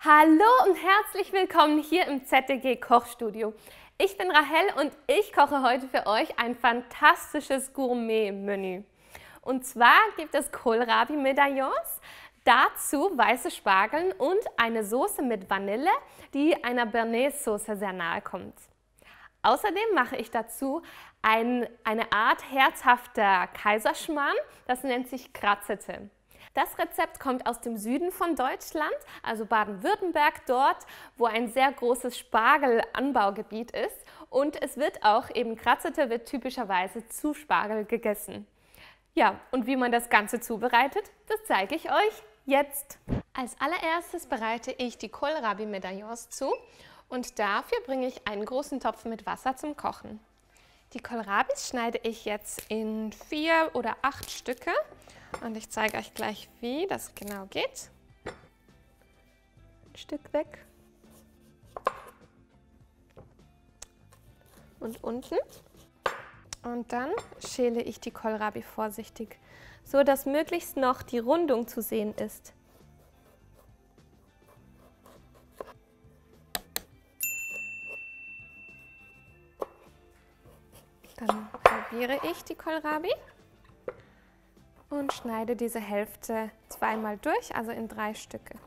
Hallo und herzlich willkommen hier im ZDG Kochstudio. Ich bin Rahel und ich koche heute für euch ein fantastisches Gourmet-Menü. Und zwar gibt es Kohlrabi-Medaillons, dazu weiße Spargeln und eine Soße mit Vanille, die einer Bernaise-Soße sehr nahe kommt. Außerdem mache ich dazu eine Art herzhafter Kaiserschmarrn, das nennt sich Kratzete. Das Rezept kommt aus dem Süden von Deutschland, also Baden-Württemberg, dort, wo ein sehr großes Spargelanbaugebiet ist. Und es wird auch, eben Kratzete wird typischerweise zu Spargel gegessen. Ja, und wie man das Ganze zubereitet, das zeige ich euch jetzt. Als allererstes bereite ich die Kohlrabi-Medaillons zu und dafür bringe ich einen großen Topf mit Wasser zum Kochen. Die Kohlrabis schneide ich jetzt in 4 oder 8 Stücke. Und ich zeige euch gleich, wie das genau geht. Ein Stück weg. Und unten. Und dann schäle ich die Kohlrabi vorsichtig, so dass möglichst noch die Rundung zu sehen ist. Dann halbiere ich die Kohlrabi und schneide diese Hälfte zweimal durch, also in 3 Stücke.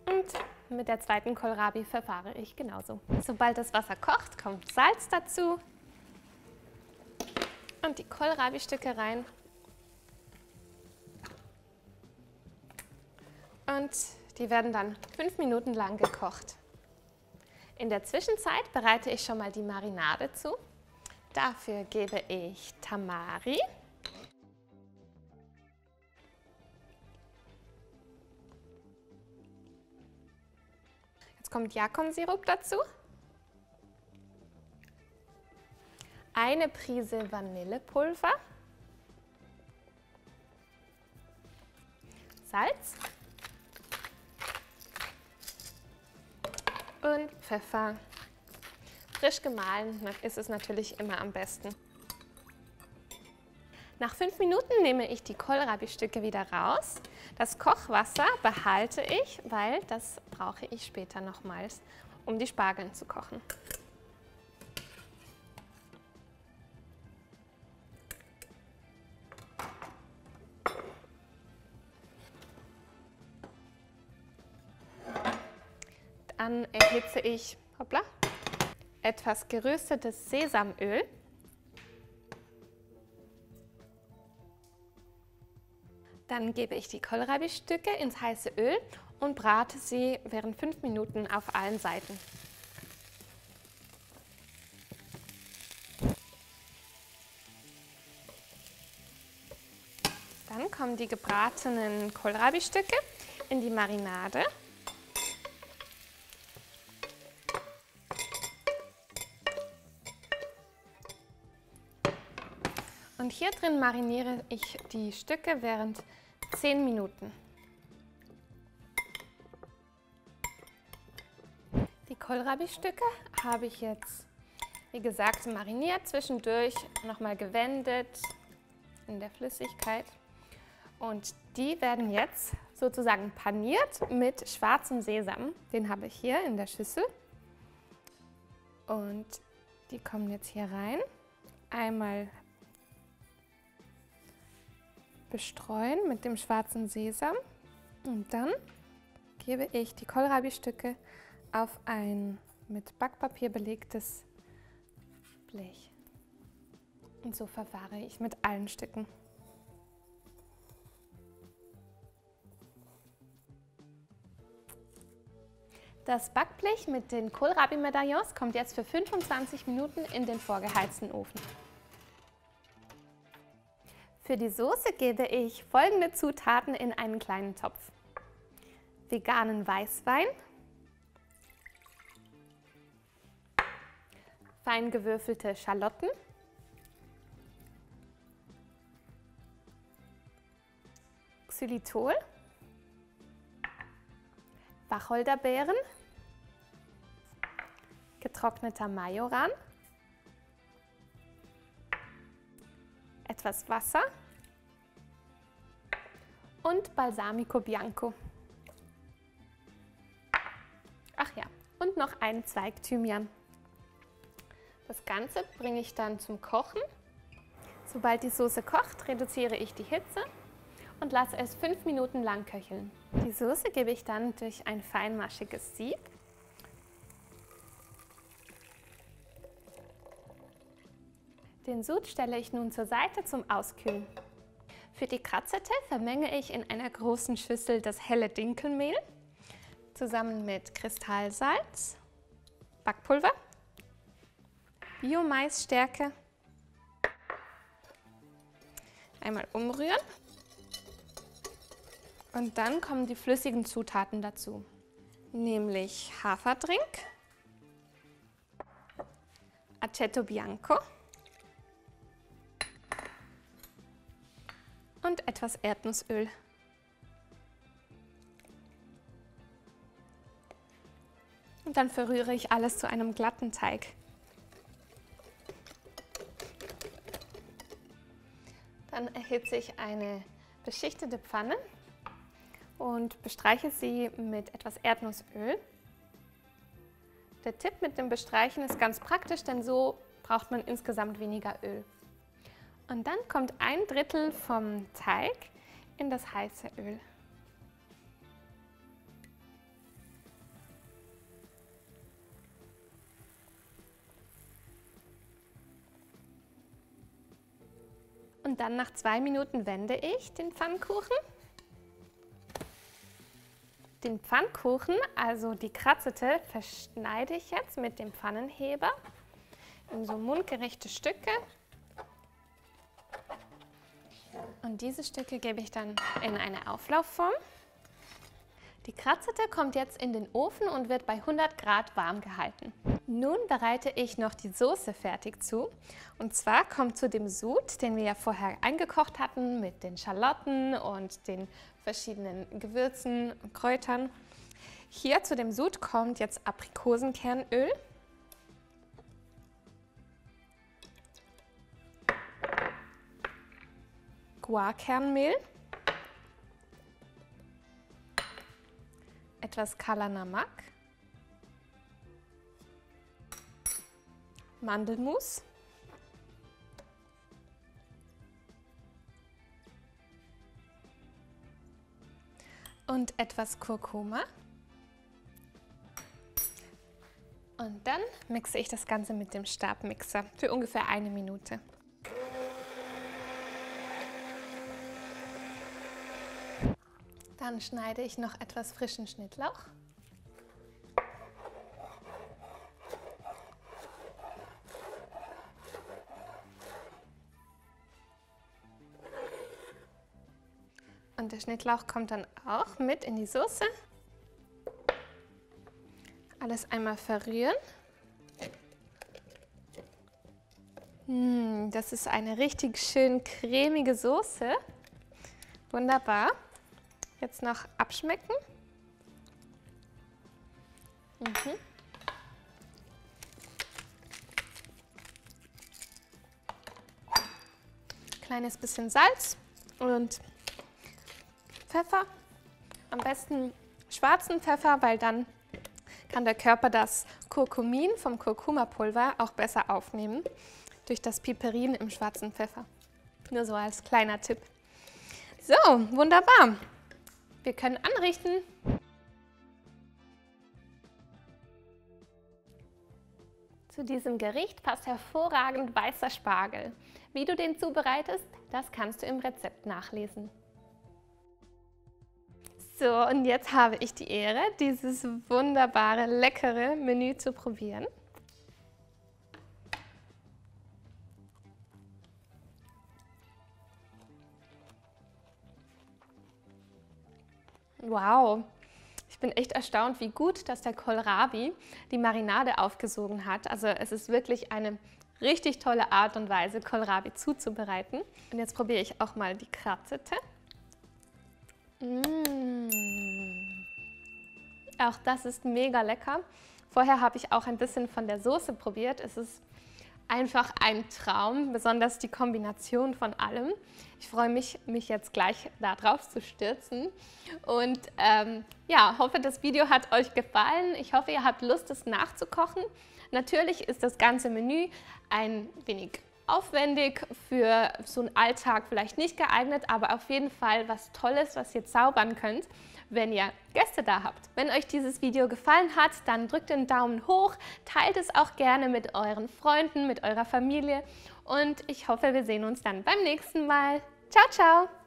Und mit der zweiten Kohlrabi verfahre ich genauso. Sobald das Wasser kocht, kommt Salz dazu und die Kohlrabi-Stücke rein. Und die werden dann 5 Minuten lang gekocht. In der Zwischenzeit bereite ich schon mal die Marinade zu. Dafür gebe ich Tamari, jetzt kommt Yacon-Sirup dazu, eine Prise Vanillepulver, Salz und Pfeffer. Frisch gemahlen ist es natürlich immer am besten. Nach 5 Minuten nehme ich die Kohlrabi-Stücke wieder raus. Das Kochwasser behalte ich, weil das brauche ich später nochmals, um die Spargeln zu kochen. Dann erhitze ich, etwas geröstetes Sesamöl. Dann gebe ich die Kohlrabi-Stücke ins heiße Öl und brate sie während 5 Minuten auf allen Seiten. Dann kommen die gebratenen Kohlrabi-Stücke in die Marinade. Und hier drin mariniere ich die Stücke während 10 Minuten. Die Kohlrabi-Stücke habe ich jetzt, wie gesagt, mariniert, zwischendurch nochmal gewendet in der Flüssigkeit. Und die werden jetzt sozusagen paniert mit schwarzem Sesam. Den habe ich hier in der Schüssel. Und die kommen jetzt hier rein. Einmal bestreuen mit dem schwarzen Sesam und dann gebe ich die Kohlrabi-Stücke auf ein mit Backpapier belegtes Blech. Und so verfahre ich mit allen Stücken. Das Backblech mit den Kohlrabi-Medaillons kommt jetzt für 25 Minuten in den vorgeheizten Ofen. Für die Soße gebe ich folgende Zutaten in einen kleinen Topf: veganen Weißwein, fein gewürfelte Schalotten, Xylitol, Wacholderbeeren, getrockneter Majoran, etwas Wasser, und Balsamico Bianco. Ach ja, und noch einen Zweig Thymian. Das Ganze bringe ich dann zum Kochen. Sobald die Soße kocht, reduziere ich die Hitze und lasse es 5 Minuten lang köcheln. Die Soße gebe ich dann durch ein feinmaschiges Sieb. Den Sud stelle ich nun zur Seite zum Auskühlen. Für die Kratzerte vermenge ich in einer großen Schüssel das helle Dinkelmehl zusammen mit Kristallsalz, Backpulver, Bio-Maisstärke. Einmal umrühren und dann kommen die flüssigen Zutaten dazu, nämlich Haferdrink, Aceto Bianco und etwas Erdnussöl. Und dann verrühre ich alles zu einem glatten Teig. Dann erhitze ich eine beschichtete Pfanne und bestreiche sie mit etwas Erdnussöl. Der Tipp mit dem Bestreichen ist ganz praktisch, denn so braucht man insgesamt weniger Öl. Und dann kommt 1/3 vom Teig in das heiße Öl. Und dann nach 2 Minuten wende ich den Pfannkuchen. Den Pfannkuchen, also die Kratzete, verschneide ich jetzt mit dem Pfannenheber in so mundgerechte Stücke. Und diese Stücke gebe ich dann in eine Auflaufform. Die Kratzete kommt jetzt in den Ofen und wird bei 100 Grad warm gehalten. Nun bereite ich noch die Soße fertig zu. Und zwar kommt zu dem Sud, den wir ja vorher eingekocht hatten, mit den Schalotten und den verschiedenen Gewürzen und Kräutern. Hier zu dem Sud kommt jetzt Aprikosenkernöl. Guarkernmehl. Etwas Kala Namak, Mandelmus, und etwas Kurkuma. Und dann mixe ich das Ganze mit dem Stabmixer für ungefähr 1 Minute. Dann schneide ich noch etwas frischen Schnittlauch. Und der Schnittlauch kommt dann auch mit in die Soße. Alles einmal verrühren. Das ist eine richtig schön cremige Soße. Wunderbar. Jetzt noch abschmecken. Kleines bisschen Salz und Pfeffer. Am besten schwarzen Pfeffer, weil dann kann der Körper das Kurkumin vom Kurkumapulver auch besser aufnehmen durch das Piperin im schwarzen Pfeffer. Nur so als kleiner Tipp. So, wunderbar. Wir können anrichten. Zu diesem Gericht passt hervorragend weißer Spargel. Wie du den zubereitest, das kannst du im Rezept nachlesen. So, und jetzt habe ich die Ehre, dieses wunderbare, leckere Menü zu probieren. Wow, ich bin echt erstaunt, wie gut, dass der Kohlrabi die Marinade aufgesogen hat. Also es ist wirklich eine richtig tolle Art und Weise, Kohlrabi zuzubereiten. Und jetzt probiere ich auch mal die Kratzete. Auch das ist mega lecker. Vorher habe ich auch ein bisschen von der Soße probiert. Es ist einfach ein Traum, besonders die Kombination von allem. Ich freue mich, mich jetzt gleich da drauf zu stürzen und ja, hoffe, das Video hat euch gefallen. Ich hoffe, ihr habt Lust, es nachzukochen. Natürlich ist das ganze Menü ein wenig aufwendig, für so einen Alltag vielleicht nicht geeignet, aber auf jeden Fall was Tolles, was ihr zaubern könnt, wenn ihr Gäste da habt. Wenn euch dieses Video gefallen hat, dann drückt den Daumen hoch, teilt es auch gerne mit euren Freunden, mit eurer Familie und ich hoffe, wir sehen uns dann beim nächsten Mal. Ciao, ciao!